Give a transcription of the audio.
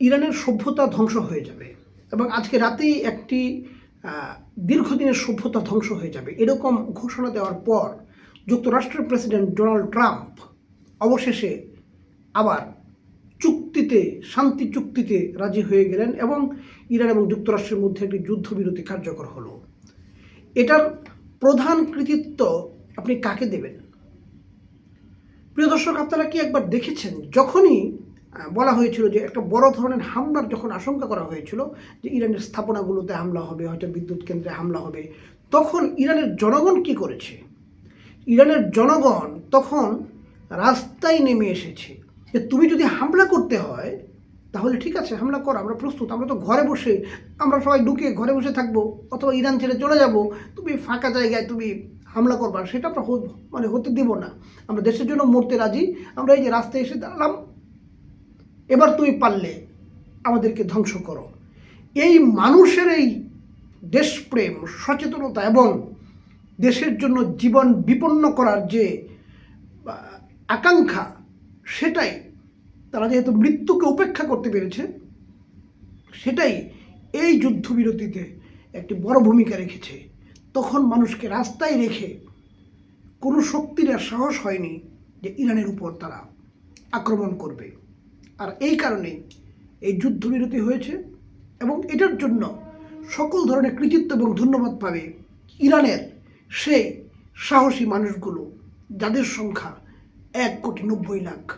ইরানের সভ্যতা ধ্বংস হয়ে যাবে এবং আজকে রাতেই একটি দীর্ঘদিনের সভ্যতা ধ্বংস হয়ে যাবে এরকম ঘোষণা দেওয়ার পর যুক্তরাষ্ট্রের প্রেসিডেন্ট ডোনাল্ড ট্রাম্প অবশেষে আবার শান্তি চুক্তিতে রাজি হয়ে গেলেন এবং ইরান এবং যুক্তরাষ্ট্রের মধ্যে একটি যুদ্ধবিরতি কার্যকর হলো। এটার প্রধান কৃতিত্ব আপনি কাকে দেবেন? প্রিয় দর্শক, আপনারা কি একবার দেখেছেন যখনই বলা হয়েছিল যে একটা বড় ধরনের হামলার যখন আশঙ্কা করা হয়েছিল যে ইরানের স্থাপনাগুলোতে হামলা হবে, হয়তো বিদ্যুৎ কেন্দ্রে হামলা হবে, তখন ইরানের জনগণ কি করেছে? ইরানের জনগণ তখন রাস্তায় নেমে এসেছে যে তুমি যদি হামলা করতে হয় তাহলে ঠিক আছে, হামলা করো, আমরা প্রস্তুত, আমরা তো ঘরে বসে, আমরা সবাই ঢুকে ঘরে বসে থাকবো অথবা ইরান ছেড়ে চলে যাব, তুমি ফাঁকা জায়গায় তুমি হামলা করবা, সেটা আমরা হতে দেব না, আমরা দেশের জন্য মরতে রাজি, আমরা এই যে রাস্তায় এসে দাঁড়ালাম, এবার তুমি পারলে আমাদেরকে ধ্বংস করো। এই মানুষের এই দেশপ্রেম, সচেতনতা এবং দেশের জন্য জীবন বিপন্ন করার যে আকাঙ্ক্ষা, সেটাই তারা যেহেতু মৃত্যুকে উপেক্ষা করতে পেরেছে, সেটাই এই যুদ্ধবিরতিতে একটি বড় ভূমিকা রেখেছে। তখন মানুষকে রাস্তায় রেখে কোনো শক্তির আর সাহস হয়নি যে ইরানের উপর তারা আক্রমণ করবে। আর এই কারণেই এই যুদ্ধবিরতি হয়েছে এবং এটার জন্য সকল ধরনের কৃতিত্ব এবং ধন্যবাদ পাবে ইরানের সেই সাহসী মানুষগুলো, যাদের সংখ্যা 1,90,00,000।